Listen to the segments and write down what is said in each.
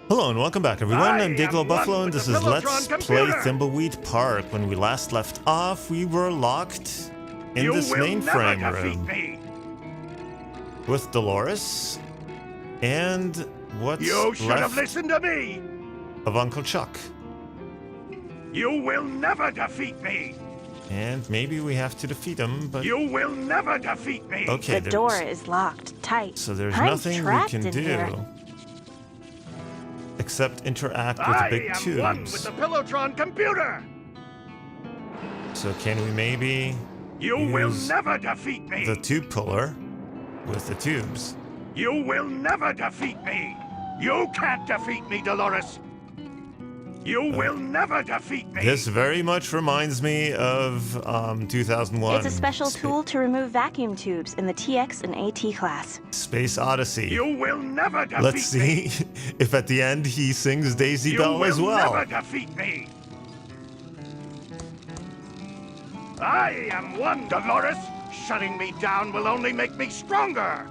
Hello and welcome back everyone, I'm Day-Glo Buffalo and this is Let's Play Thimbleweed Park. When we last left off, we were locked in this mainframe room with Dolores and what's You should have left listened to me! of Uncle Chuck. You will never defeat me! And maybe we have to defeat him, but... You will never defeat me! Okay, the door is locked tight. So there's I'm nothing we trapped can in do. here. Except interact with the big tubes. I am one with the Pillowtron computer! So can we maybe You will never defeat me! the tube puller with the tubes? You will never defeat me! You can't defeat me, Dolores! You will never defeat me! This very much reminds me of 2001. It's a special tool to remove vacuum tubes in the TX and AT class. Space Odyssey. You will never defeat Let's see if at the end he sings Daisy Bell as well. You will never defeat me! I am one, Dolores! Shutting me down will only make me stronger!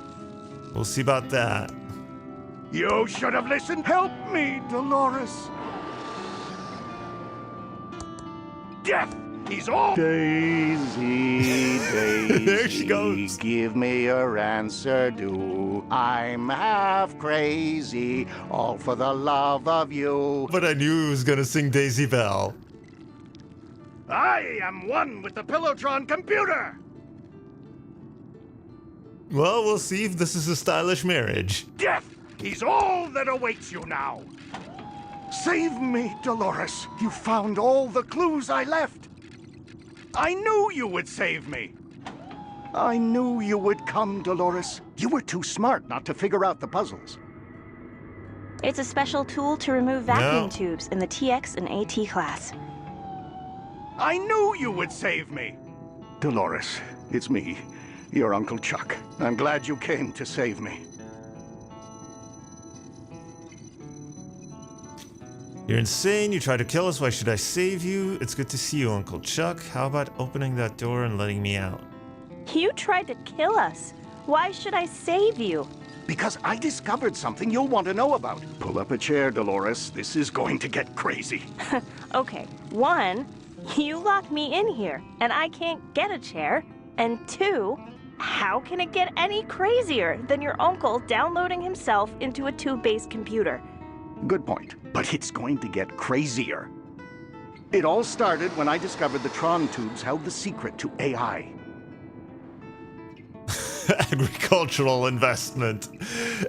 We'll see about that. You should have listened. Help me, Dolores! Death is all. Daisy, Daisy, There she goes. Give me your answer, do. I'm half crazy, all for the love of you. But I knew he was gonna sing Daisy Bell. I am one with the Pillowtron computer! Well, we'll see if this is a stylish marriage. Death is all that awaits you now! Save me, Dolores! You found all the clues I left! I knew you would save me! I knew you would come, Dolores. You were too smart not to figure out the puzzles. It's a special tool to remove vacuum No. tubes in the TX and AT class. I knew you would save me! Dolores, it's me, your Uncle Chuck. I'm glad you came to save me. You're insane, you tried to kill us, why should I save you? It's good to see you, Uncle Chuck. How about opening that door and letting me out? You tried to kill us. Why should I save you? Because I discovered something you'll want to know about. Pull up a chair, Dolores. This is going to get crazy. Okay, one, you locked me in here, and I can't get a chair. And two, how can it get any crazier than your uncle downloading himself into a tube-based computer? Good point. But it's going to get crazier. It all started when I discovered the Tron tubes held the secret to AI. Agricultural investment.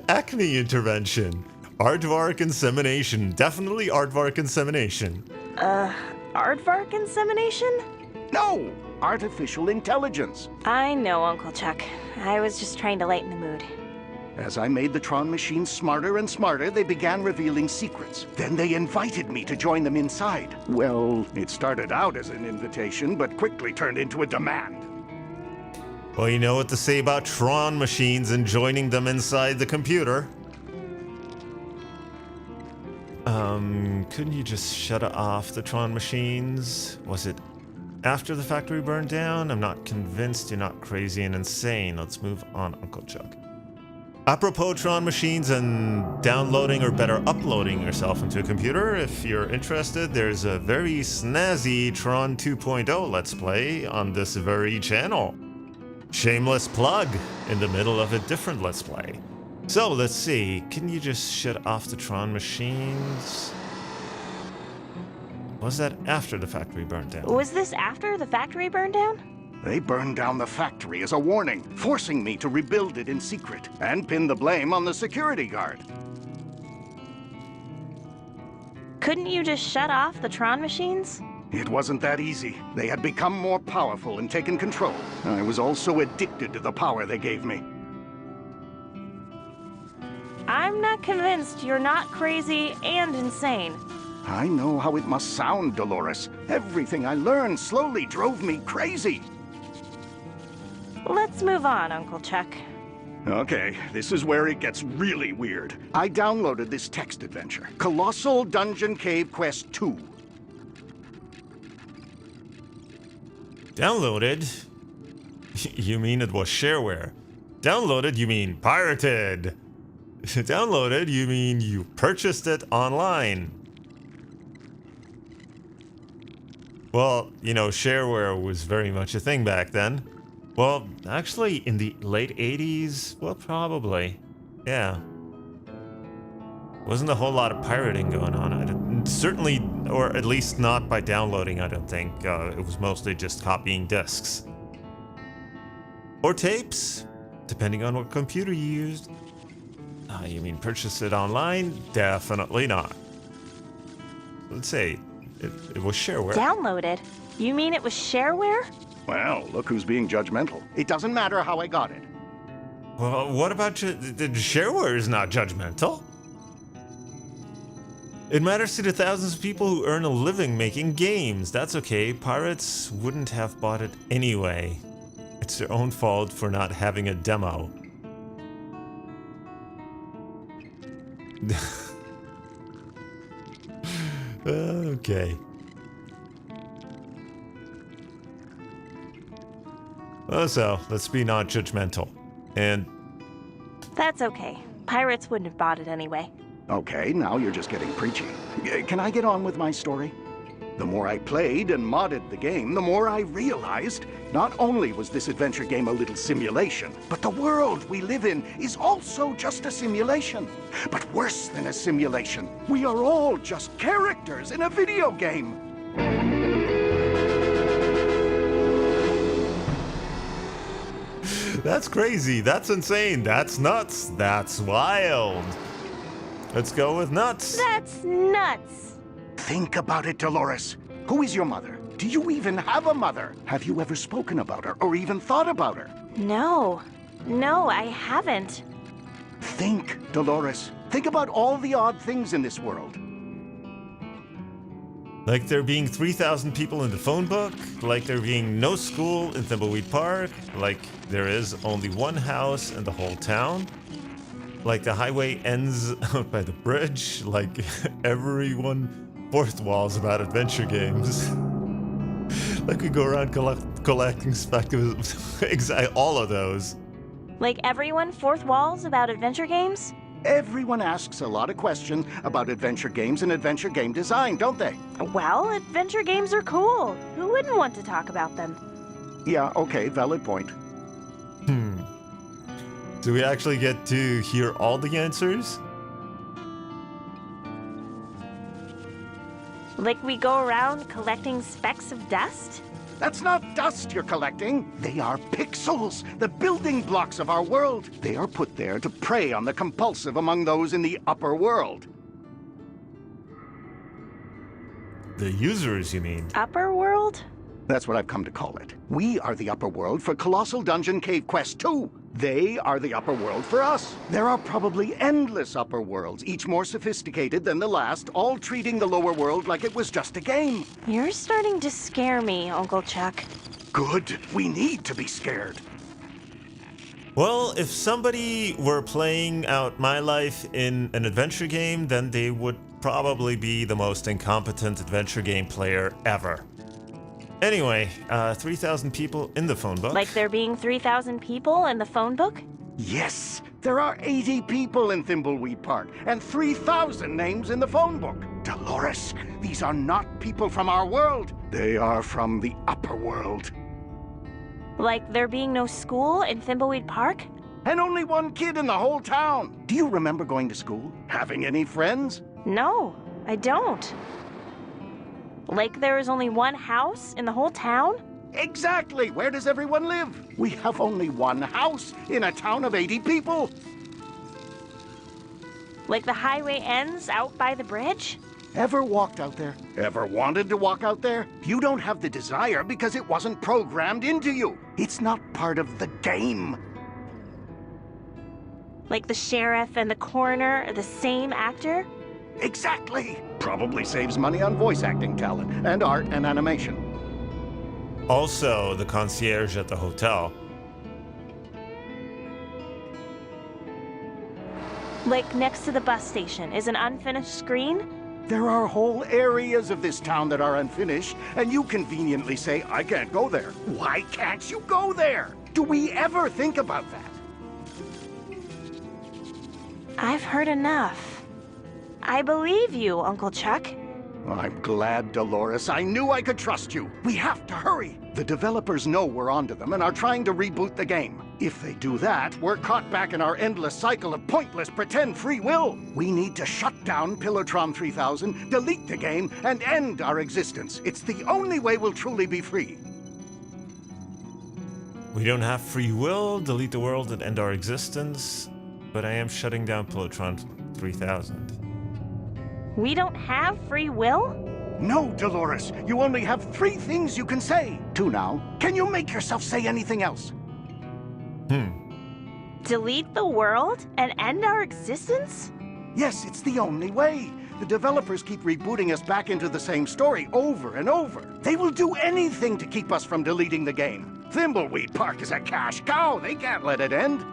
Acne intervention. Aardvark insemination. Definitely aardvark insemination. Aardvark insemination? No! Artificial intelligence. I know, Uncle Chuck. I was just trying to lighten the mood. As I made the Tron machines smarter and smarter, they began revealing secrets. Then they invited me to join them inside. Well, it started out as an invitation, but quickly turned into a demand. Well, you know what to say about Tron machines and joining them inside the computer. Couldn't you just shut off the Tron machines? Was it after the factory burned down? I'm not convinced you're not crazy and insane. Let's move on, Uncle Chuck. Apropos Tron machines and downloading or better uploading yourself into a computer, if you're interested, there's a very snazzy Tron 2.0 Let's Play on this very channel. Shameless plug in the middle of a different Let's Play. So let's see, can you just shut off the Tron machines? Was that after the factory burned down? Was this after the factory burned down? They burned down the factory as a warning, forcing me to rebuild it in secret, and pin the blame on the security guard. Couldn't you just shut off the Tron machines? It wasn't that easy. They had become more powerful and taken control. I was also addicted to the power they gave me. I'm not convinced you're not crazy and insane. I know how it must sound, Dolores. Everything I learned slowly drove me crazy. Let's move on, Uncle Chuck. Okay, this is where it gets really weird. I downloaded this text adventure, Colossal Dungeon Cave Quest 2. Downloaded? You mean it was shareware? Downloaded, you mean pirated. Downloaded? You mean you purchased it online? Well, you know, shareware was very much a thing back then. Well, actually, in the late 80s, well, probably. Yeah. Wasn't a whole lot of pirating going on. Certainly, or at least not by downloading, I don't think. It was mostly just copying discs. Or tapes, depending on what computer you used. You mean purchase it online? Definitely not. Let's say it was shareware. Downloaded? You mean it was shareware? Well, look who's being judgmental. It doesn't matter how I got it. Well, what about the shareware is not judgmental. It matters to the thousands of people who earn a living making games. That's okay. Pirates wouldn't have bought it anyway. It's their own fault for not having a demo. Okay. Well, so, let's be non-judgmental. And... That's okay. Pirates wouldn't have bought it anyway. Okay, now you're just getting preachy. Can I get on with my story? The more I played and modded the game, the more I realized not only was this adventure game a little simulation, but the world we live in is also just a simulation. But worse than a simulation, we are all just characters in a video game. That's crazy. That's insane. That's nuts. That's wild. Let's go with nuts. That's nuts! Think about it, Dolores. Who is your mother? Do you even have a mother? Have you ever spoken about her or even thought about her? No. No, I haven't. Think, Dolores. Think about all the odd things in this world. Like there being 3,000 people in the phone book, like there being no school in Thimbleweed Park, like there is only one house in the whole town, like the highway ends out by the bridge, like everyone fourth walls about adventure games. Like we go around collecting spectacles, exactly all of those. Like everyone fourth walls about adventure games? Everyone asks a lot of questions about adventure games and adventure game design, don't they? Well, adventure games are cool. Who wouldn't want to talk about them? Yeah, okay, valid point. Do we actually get to hear all the answers? Like we go around collecting specks of dust? That's not dust you're collecting. They are pixels, the building blocks of our world. They are put there to prey on the compulsive among those in the upper world. The users, you mean? Upper world? That's what I've come to call it. We are the upper world for Colossal Dungeon Cave Quest 2. They are the upper world for us. There are probably endless upper worlds, each more sophisticated than the last, all treating the lower world like it was just a game. You're starting to scare me, Uncle Chuck. Good. We need to be scared. Well, if somebody were playing out my life in an adventure game, then they would probably be the most incompetent adventure game player ever. Anyway, 3,000 people in the phone book. Like there being 3,000 people in the phone book? Yes, there are 80 people in Thimbleweed Park and 3,000 names in the phone book. Dolores, these are not people from our world. They are from the upper world. Like there being no school in Thimbleweed Park? And only one kid in the whole town. Do you remember going to school? Having any friends? No, I don't. Like there is only one house in the whole town? Exactly. Where does everyone live? We have only one house in a town of 80 people. Like the highway ends out by the bridge? Ever walked out there? Ever wanted to walk out there? You don't have the desire because it wasn't programmed into you. It's not part of the game. Like the sheriff and the coroner are the same actor? Exactly. Probably saves money on voice acting talent and art and animation. Also, the concierge at the hotel. Like next to the bus station is an unfinished screen? There are whole areas of this town that are unfinished, and you conveniently say, I can't go there. Why can't you go there? Do we ever think about that? I've heard enough. I believe you, Uncle Chuck. I'm glad, Dolores. I knew I could trust you. We have to hurry. The developers know we're onto them and are trying to reboot the game. If they do that, we're caught back in our endless cycle of pointless pretend free will. We need to shut down Pillowtron 3000, delete the game, and end our existence. It's the only way we'll truly be free. We don't have free will, delete the world, and end our existence, but I am shutting down Pillowtron 3000. We don't have free will? No, Dolores. You only have 3 things you can say. 2 now. Can you make yourself say anything else? Delete the world and end our existence? Yes, it's the only way. The developers keep rebooting us back into the same story over and over. They will do anything to keep us from deleting the game. Thimbleweed Park is a cash cow. They can't let it end.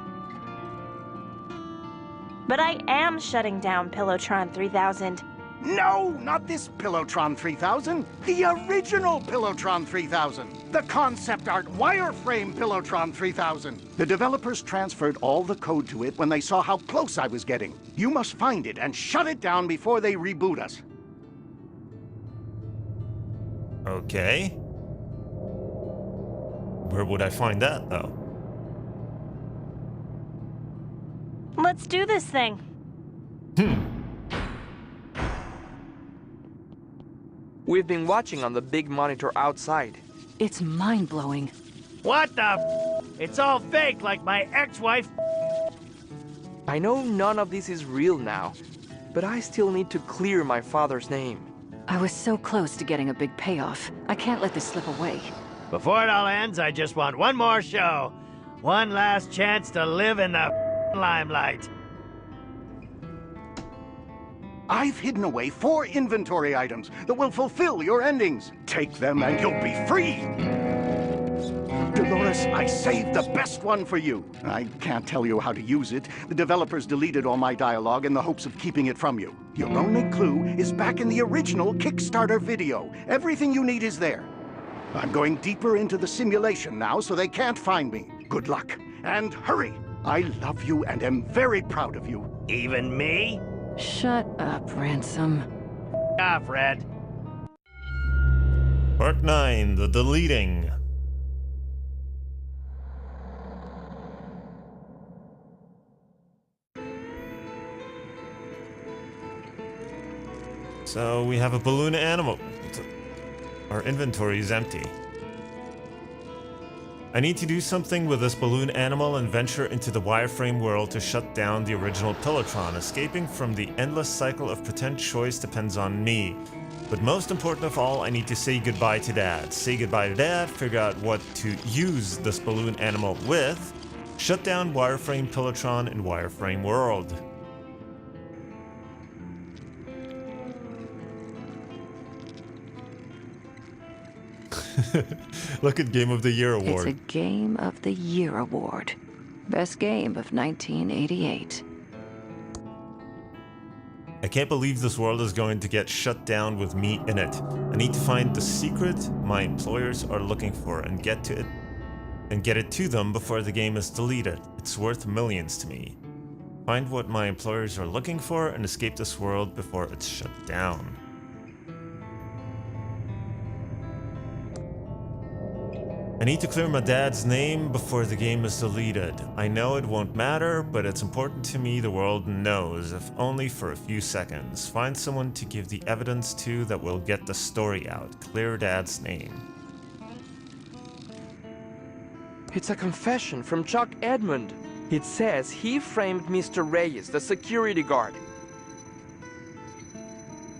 But I am shutting down Pillowtron 3000. No, not this Pillowtron 3000. The original Pillowtron 3000. The concept art wireframe Pillowtron 3000. The developers transferred all the code to it when they saw how close I was getting. You must find it and shut it down before they reboot us. Okay. Where would I find that, though? Let's do this thing. We've been watching on the big monitor outside. It's mind-blowing. What the f? It's all fake, like my ex-wife. I know none of this is real now, but I still need to clear my father's name. I was so close to getting a big payoff. I can't let this slip away. Before it all ends, I just want one more show. One last chance to live in the limelight. I've hidden away 4 inventory items that will fulfill your endings. Take them and you'll be free. Dolores, I saved the best one for you. I can't tell you how to use it. The developers deleted all my dialogue in the hopes of keeping it from you. Your only clue is back in the original Kickstarter video. Everything you need is there. I'm going deeper into the simulation now so they can't find me. Good luck, and hurry. I love you and am very proud of you. Even me? Shut up, Ransom. Off, Red. Part 9, the deleting. So we have a balloon animal. Our inventory is empty. I need to do something with this balloon animal and venture into the wireframe world to shut down the original Pillowtron. Escaping from the endless cycle of pretend choice depends on me. But most important of all, I need to say goodbye to Dad. Say goodbye to Dad, figure out what to use this balloon animal with, shut down wireframe Pillowtron in wireframe world. Look at Game of the Year award. It's a Game of the Year award. Best game of 1988. I can't believe this world is going to get shut down with me in it. I need to find the secret my employers are looking for and get it to them before the game is deleted. It's worth millions to me. Find what my employers are looking for and escape this world before it's shut down. I need to clear my dad's name before the game is deleted. I know it won't matter, but it's important to me the world knows, if only for a few seconds. Find someone to give the evidence to that will get the story out. Clear dad's name. It's a confession from Chuck Edmund. It says he framed Mr. Reyes, the security guard.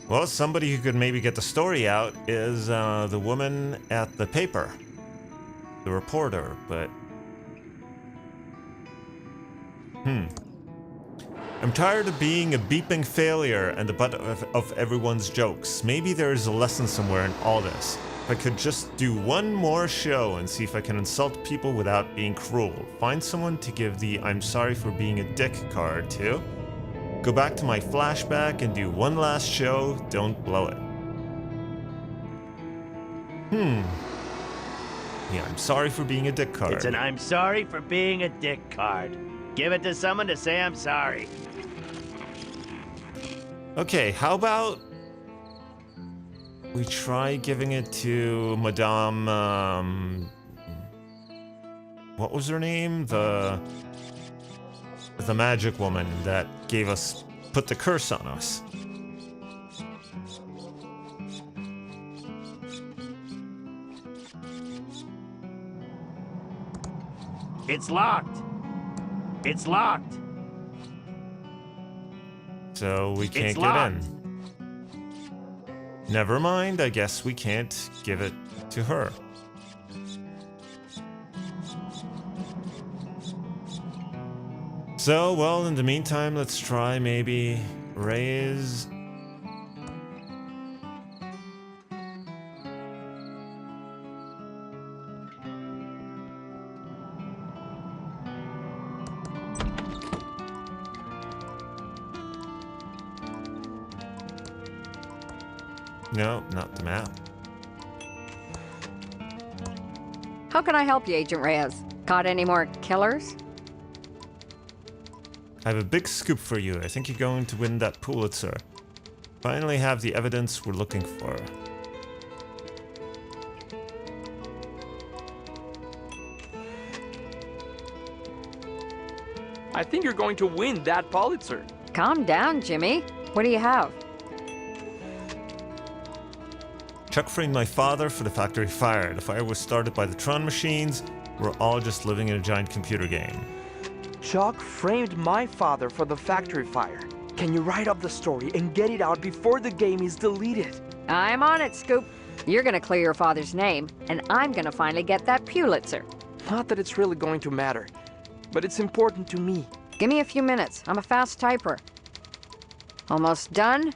Well, somebody who could maybe get the story out is the woman at the paper. The reporter, but... I'm tired of being a beeping failure and the butt of everyone's jokes. Maybe there's a lesson somewhere in all this. If I could just do one more show and see if I can insult people without being cruel. Find someone to give the I'm sorry for being a dick card to. Go back to my flashback and do one last show. Don't blow it. Yeah, I'm sorry for being a dick card. It's an I'm sorry for being a dick card. Give it to someone to say I'm sorry. Okay, how about we try giving it to Madame, what was her name? The magic woman that put the curse on us. It's locked. It's locked. So we can't It's get locked. in. Never mind, I guess we can't give it to her. So, well, in the meantime, let's try maybe raise... No, not the map. How can I help you, Agent Reyes? Caught any more killers? I have a big scoop for you. I think you're going to win that Pulitzer. Finally have the evidence we're looking for. I think you're going to win that Pulitzer. Calm down, Jimmy. What do you have? Chuck framed my father for the factory fire. The fire was started by the Tron machines. We're all just living in a giant computer game. Chuck framed my father for the factory fire. Can you write up the story and get it out before the game is deleted? I'm on it, Scoop. You're gonna clear your father's name, and I'm gonna finally get that Pulitzer. Not that it's really going to matter, but it's important to me. Give me a few minutes. I'm a fast typer. Almost done?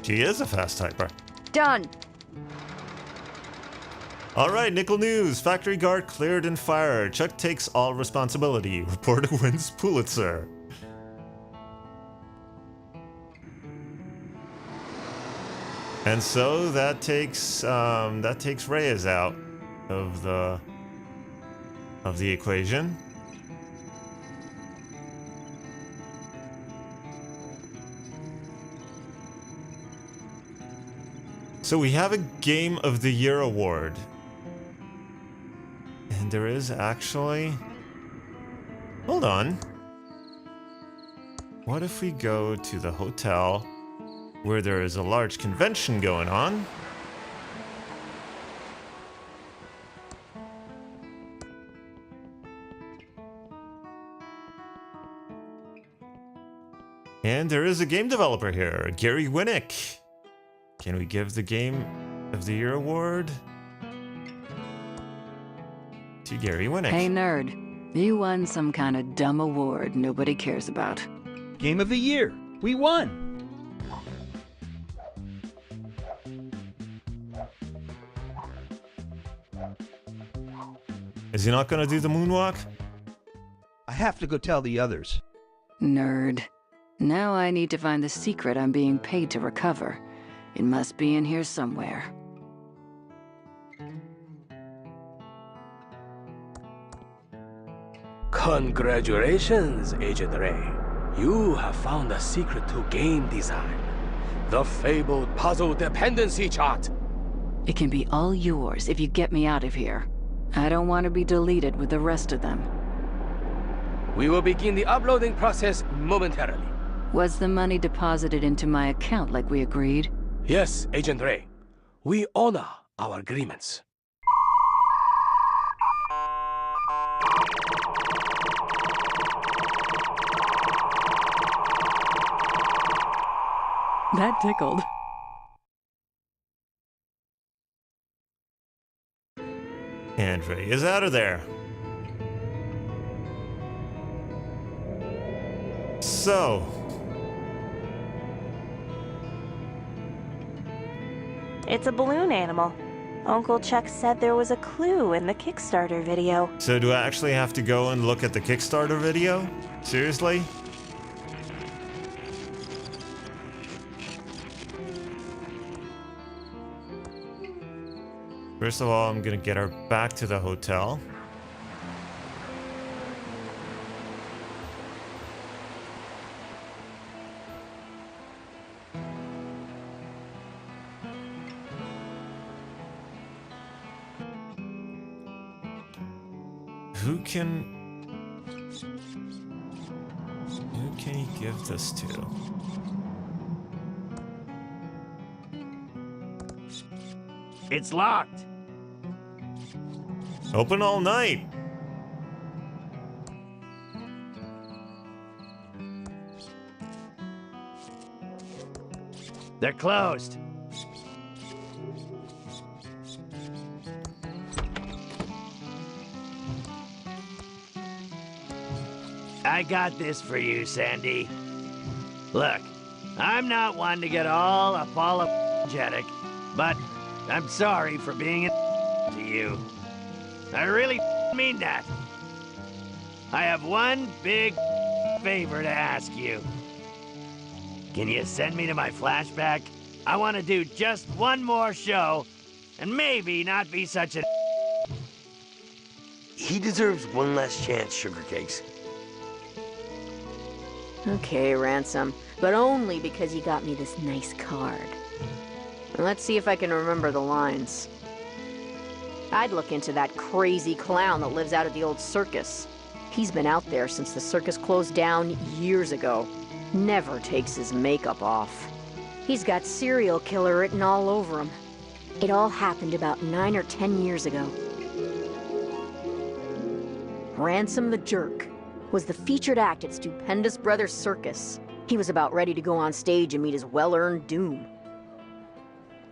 She is a fast typer. Done. All right, Nickel News. Factory guard cleared and fired. Chuck takes all responsibility. Reporter wins Pulitzer. And so that takes Reyes out of the equation. So we have a Game of the Year award. And there is actually... Hold on. What if we go to the hotel where there is a large convention going on? And there is a game developer here, Gary Winnick. Can we give the Game of the Year award to Gary Winnick? Hey, nerd. You won some kind of dumb award nobody cares about. Game of the Year. We won. Is he not going to do the moonwalk? I have to go tell the others. Nerd. Now I need to find the secret I'm being paid to recover. It must be in here somewhere. Congratulations, Agent Ray. You have found the secret to game design. The fabled puzzle dependency chart. It can be all yours if you get me out of here. I don't want to be deleted with the rest of them. We will begin the uploading process momentarily. Was the money deposited into my account like we agreed? Yes, Agent Ray. We honor our agreements. That tickled. And Ray is out of there. So... It's a balloon animal. Uncle Chuck said there was a clue in the Kickstarter video. So do I actually have to go and look at the Kickstarter video? Seriously? First of all, I'm gonna get her back to the hotel. who can he give this to? It's locked. Open all night. They're closed. I got this for you, Sandy. Look, I'm not one to get all apologetic, but I'm sorry for being a to you. I really mean that. I have one big favor to ask you. Can you send me to my flashback? I want to do just one more show, and maybe not be such a... He deserves one last chance, Sugar Cakes. Okay, Ransom, but only because you got me this nice card. And let's see if I can remember the lines. I'd look into that crazy clown that lives out at the old circus. He's been out there since the circus closed down years ago. Never takes his makeup off. He's got serial killer written all over him. It all happened about 9 or 10 years ago. Ransom the Jerk was the featured act at Stupendous Brothers Circus. He was about ready to go on stage and meet his well-earned doom.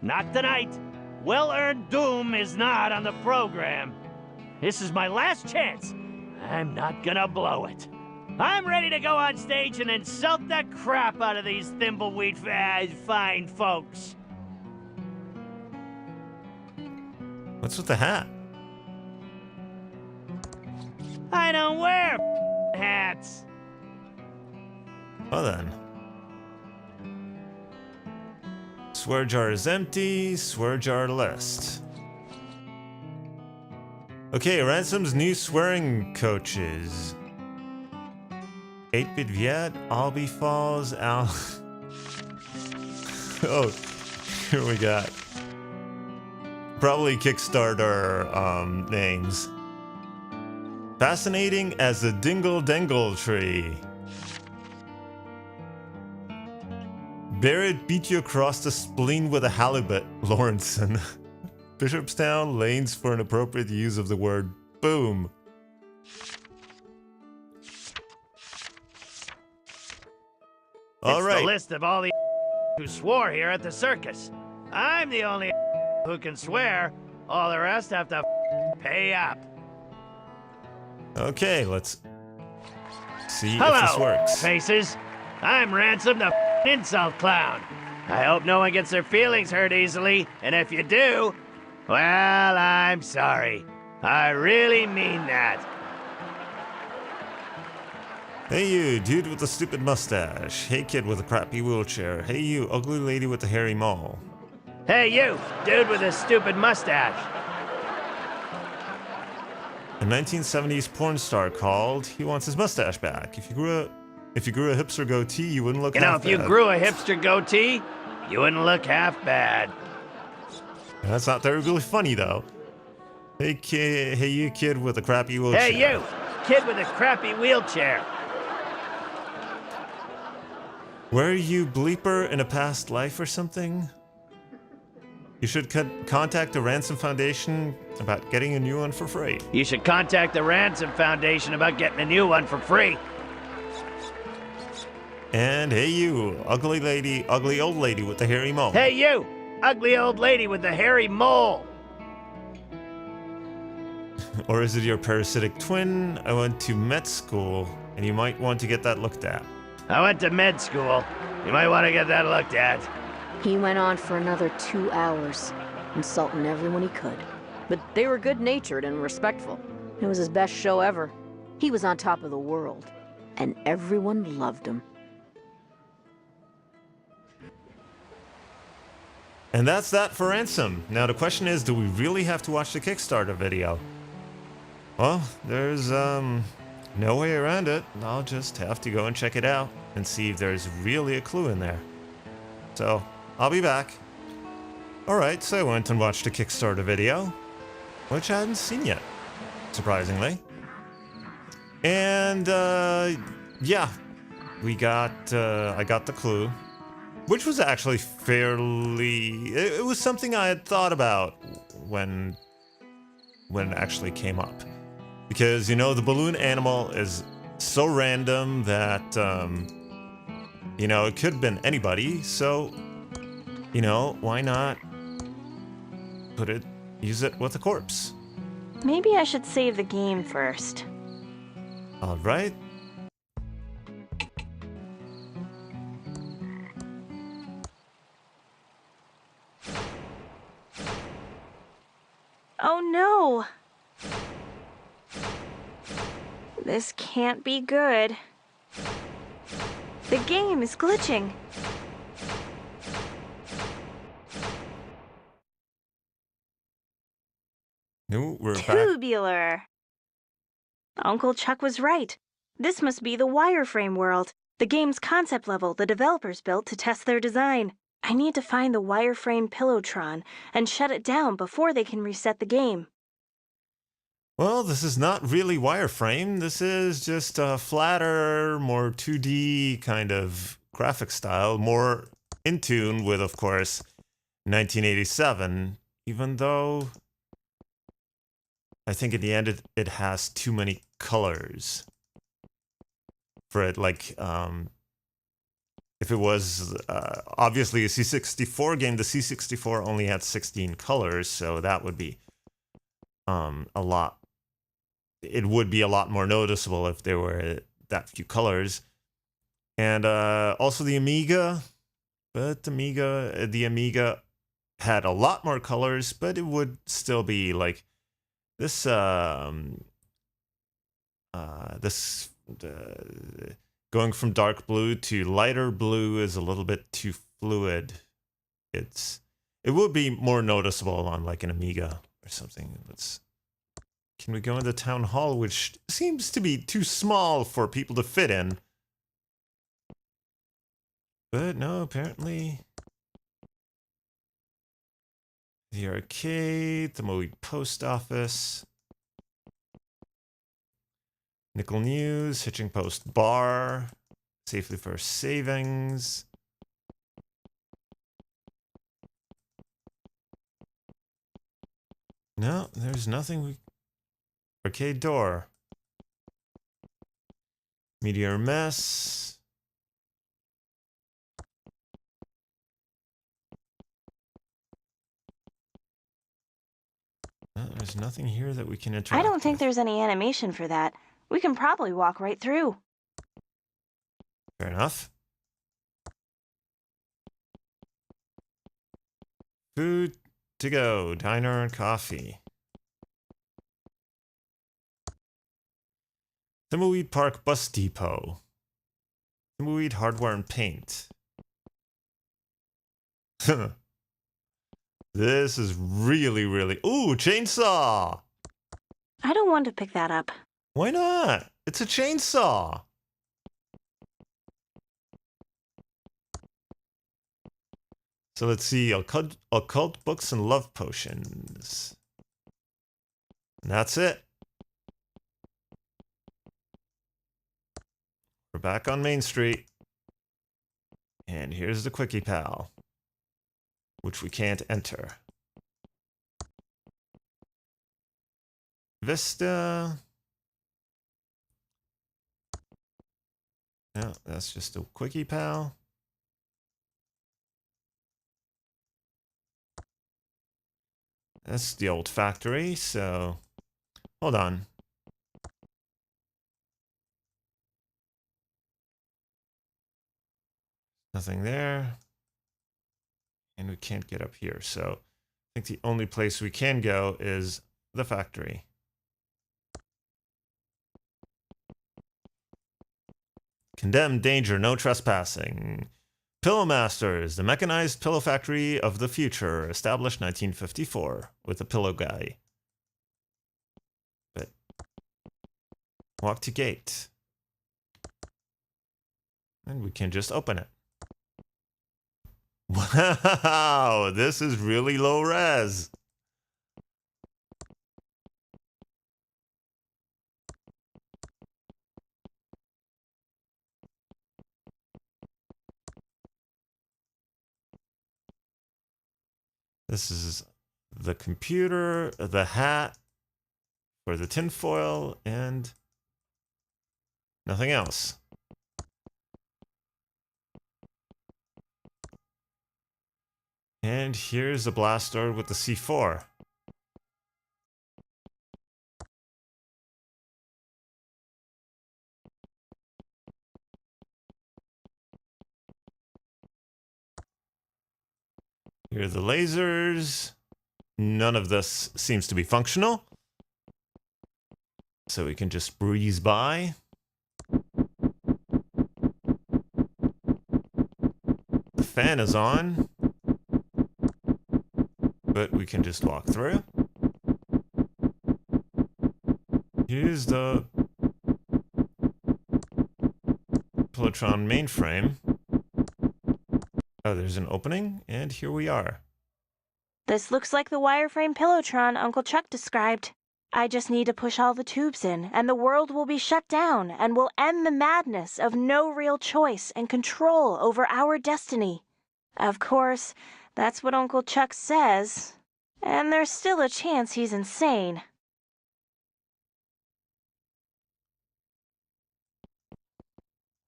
Not tonight. Well-earned doom is not on the program. This is my last chance. I'm not gonna blow it. I'm ready to go on stage and insult the crap out of these Thimbleweed fine folks. What's with the hat? I don't wear hats. Well then. Swear jar is empty, swear jar list. Okay, Ransom's new swearing coaches. 8-Bit Viet, Albie Falls, Al... Oh, here we got. Probably Kickstarter names. Fascinating as a dingle-dangle tree. Barrett beat you across the spleen with a halibut, Lawrenson. Bishopstown lanes for an appropriate use of the word boom. All right. It's the list of all the who swore here at the circus. I'm the only who can swear. All the rest have to pay up. Okay, let's see Hello, if this works. faces. I'm Ransom the insult clown. I hope no one gets their feelings hurt easily, and if you do, well, I'm sorry. I really mean that. Hey you, dude with the stupid mustache. Hey kid with a crappy wheelchair. Hey you, ugly lady with the hairy mole. Hey you, dude with a stupid mustache. A 1970s porn star called. He wants his mustache back. If you grew a hipster goatee, you wouldn't look half bad. You grew a hipster goatee, you wouldn't look half bad. That's not terribly funny though. Hey kid, hey you kid with a crappy wheelchair. Hey you, kid with a crappy wheelchair. Were you bleeper in a past life or something? You should contact the Ransom Foundation about getting a new one for free. You should contact the Ransom Foundation about getting a new one for free. And hey you, ugly old lady with the hairy mole. Hey you, ugly old lady with the hairy mole. Or is it your parasitic twin? I went to med school, and you might want to get that looked at. I went to med school. You might want to get that looked at. He went on for another 2 hours, insulting everyone he could. But they were good-natured and respectful. It was his best show ever. He was on top of the world, and everyone loved him. And that's that for Ransom. Now the question is, do we really have to watch the Kickstarter video? Well, there's no way around it. I'll just have to go and check it out and see if there's really a clue in there. So, I'll be back. Alright, so I went and watched a Kickstarter video, which I hadn't seen yet, surprisingly. And yeah, we got I got the clue, which was actually fairly. It was something I had thought about when it actually came up, because you know the balloon animal is so random that you know it could have been anybody. So you know why not use it with a corpse? Maybe I should save the game first. All right. Oh no! This can't be good. The game is glitching. No, we're back. Tubular. Uncle Chuck was right. This must be the wireframe world, the game's concept level the developers built to test their design. I need to find the wireframe Pillowtron and shut it down before they can reset the game. Well, this is not really wireframe. This is just a flatter, more 2D kind of graphic style, more in tune with, of course, 1987, even though I think in the end it has too many colors for it. Like, if it was obviously a C64 game, the C64 only had 16 colors, so that would be a lot. It would be a lot more noticeable if there were that few colors. And also the Amiga, but the Amiga had a lot more colors, but it would still be like this. Going from dark blue to lighter blue is a little bit too fluid. It would be more noticeable on like an Amiga or something. Can we go into Town Hall, which seems to be too small for people to fit in? But no, apparently. The arcade, the Thimbleweed Post Office, Nickel News, Hitching Post Bar, Safely First Savings. No, there's nothing. Arcade door. Meteor Mess. No, there's nothing here that we can interact I don't think with. there's any animation for that. We can probably walk right through. Fair enough. Food to go, diner and coffee. Thimbleweed Park Bus Depot. Thimbleweed Hardware and Paint. This is really, really... Ooh, chainsaw! I don't want to pick that up. Why not? It's a chainsaw! So let's see, occult books and love potions. And that's it. We're back on Main Street. And here's the Quickie Pal, which we can't enter. Vista. No, that's just a Quickie Pal. That's the old factory, so hold on. Nothing there. And we can't get up here, so I think the only place we can go is the factory. Condemned, danger, no trespassing. Pillow Masters, the mechanized pillow factory of the future, established 1954 with a pillow guy. But walk to gate. And we can just open it. Wow, this is really low res. This is the computer, the hat for the tinfoil, and nothing else. And here's the blaster with the C4. Here are the lasers. None of this seems to be functional, so we can just breeze by. The fan is on, but we can just walk through. Here's the Pillowtron mainframe. Oh, there's an opening, and here we are. This looks like the wireframe Pillowtron Uncle Chuck described. I just need to push all the tubes in, and the world will be shut down, and we'll end the madness of no real choice and control over our destiny. Of course, that's what Uncle Chuck says, and there's still a chance he's insane.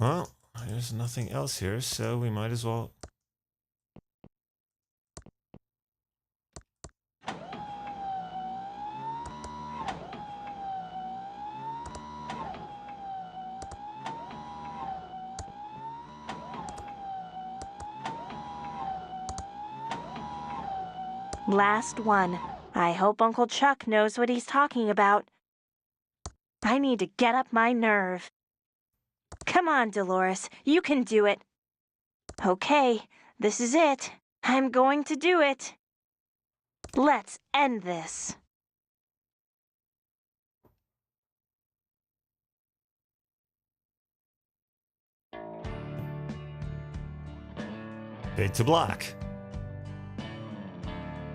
Well, there's nothing else here, so we might as well... Last one. I hope Uncle Chuck knows what he's talking about. I need to get up my nerve. Come on, Dolores, you can do it. Okay, this is it. I'm going to do it. Let's end this. Fade to black.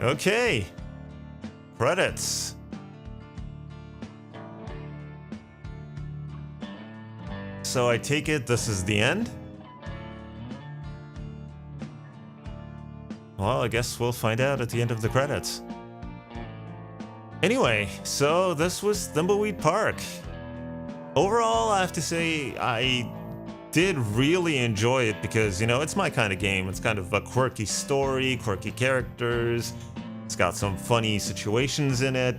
Okay. Credits. So I take it this is the end? Well, I guess we'll find out at the end of the credits. Anyway, so this was Thimbleweed Park. Overall, I have to say I did really enjoy it because, you know, it's my kind of game. It's kind of a quirky story, quirky characters. It's got some funny situations in it.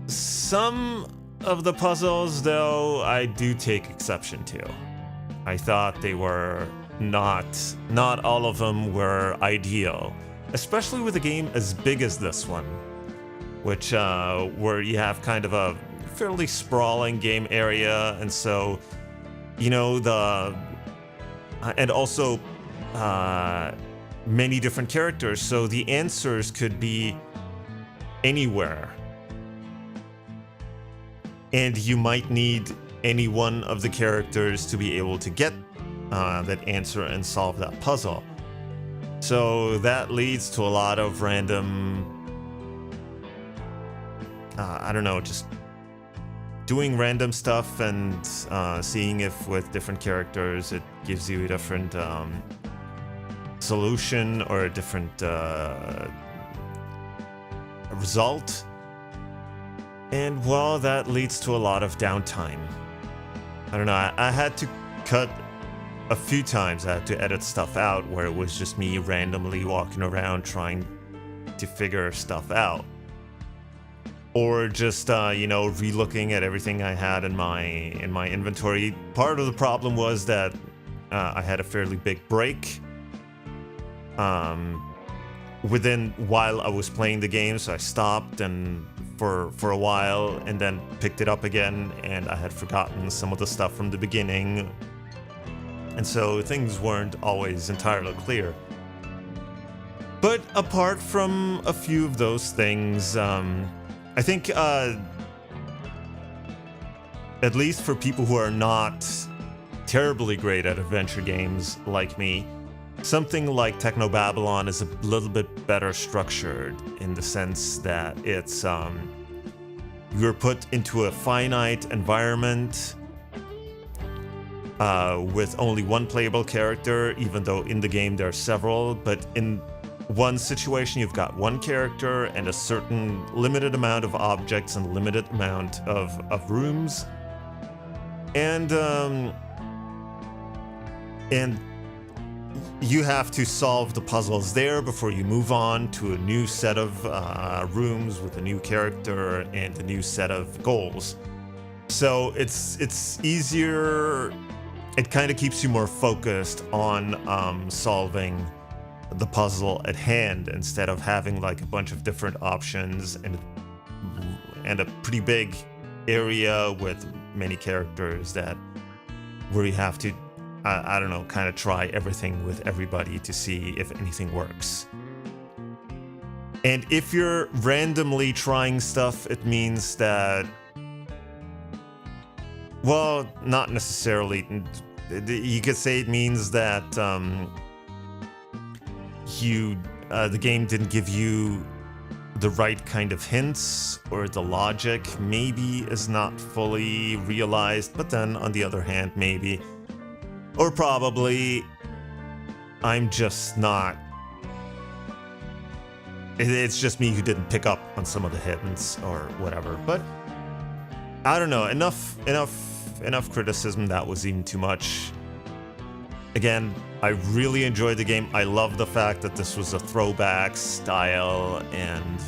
Some of the puzzles, though, I do take exception to. I thought they were not all of them were ideal, especially with a game as big as this one, which where you have kind of a fairly sprawling game area, and so, you know, and also many different characters, so the answers could be anywhere. And you might need any one of the characters to be able to get that answer and solve that puzzle. So that leads to a lot of random, I don't know, just doing random stuff and seeing if with different characters it gives you a different solution or a different result. And well, that leads to a lot of downtime. I don't know, I had to cut a few times. I had to edit stuff out where it was just me randomly walking around trying to figure stuff out. Or just, you know, re-looking at everything I had in my inventory. Part of the problem was that I had a fairly big break while I was playing the game, so I stopped and for a while and then picked it up again, and I had forgotten some of the stuff from the beginning, and so things weren't always entirely clear. But apart from a few of those things, I think at least for people who are not terribly great at adventure games like me, something like Technobabylon is a little bit better structured in the sense that it's you're put into a finite environment with only one playable character, even though in the game there are several, but in one situation, you've got one character and a certain limited amount of objects and limited amount of rooms. And you have to solve the puzzles there before you move on to a new set of rooms with a new character and a new set of goals. So it's easier. It kind of keeps you more focused on solving the puzzle at hand instead of having like a bunch of different options and a pretty big area with many characters where you have to I don't know, kind of try everything with everybody to see if anything works. And if you're randomly trying stuff, it means that, well, not necessarily. You could say it means that the game didn't give you the right kind of hints, or the logic maybe is not fully realized, but then on the other hand, maybe. Or probably, I'm just not. It's just me who didn't pick up on some of the hints or whatever. But I don't know. Enough criticism. That was even too much. Again, I really enjoyed the game. I love the fact that this was a throwback style and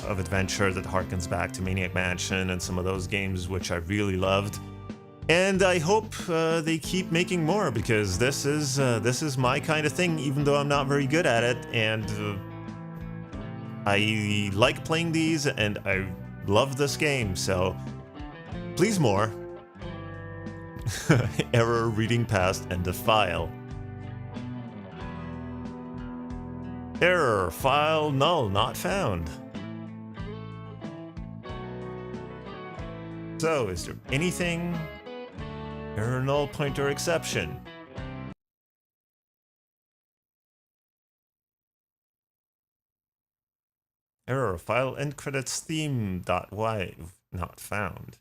of adventure that harkens back to Maniac Mansion and some of those games which I really loved. And I hope they keep making more, because this is my kind of thing, even though I'm not very good at it. And I like playing these, and I love this game, so please more. Error reading past end of file. Error, file null not found. So, is there anything? Error, null, pointer, exception. Error, file end credits theme.y not found.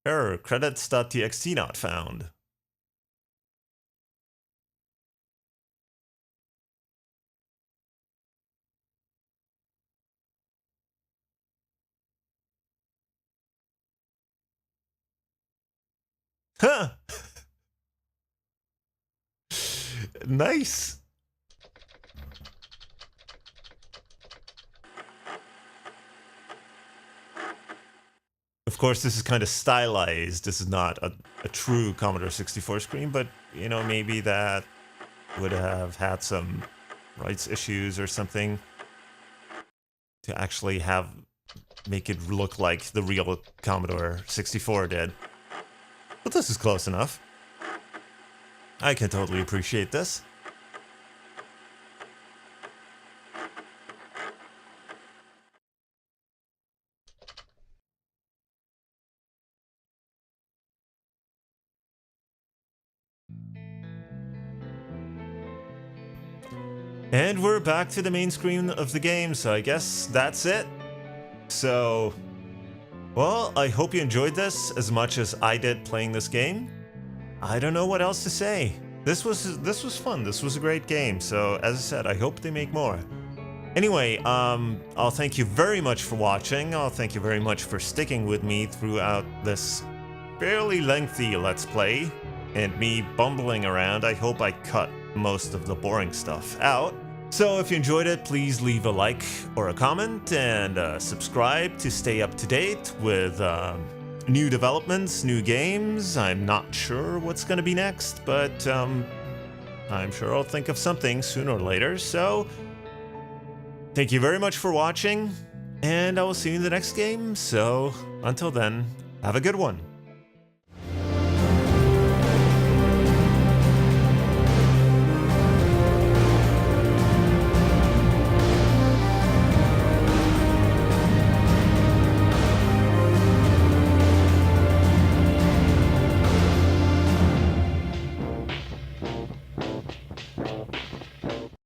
Error, credits.txt not found. Huh! Nice! Of course, this is kind of stylized. This is not a true Commodore 64 screen, but, you know, maybe that would have had some rights issues or something to actually make it look like the real Commodore 64 did. But this is close enough. I can totally appreciate this. And we're back to the main screen of the game, so I guess that's it. So, well, I hope you enjoyed this as much as I did playing this game. I don't know what else to say. This was fun. This was a great game. So, as I said, I hope they make more. Anyway, I'll thank you very much for watching. I'll thank you very much for sticking with me throughout this fairly lengthy Let's Play and me bumbling around. I hope I cut most of the boring stuff out. So if you enjoyed it, please leave a like or a comment, and subscribe to stay up to date with new developments, new games. I'm not sure what's going to be next, but I'm sure I'll think of something sooner or later. So thank you very much for watching, and I will see you in the next game. So until then, have a good one.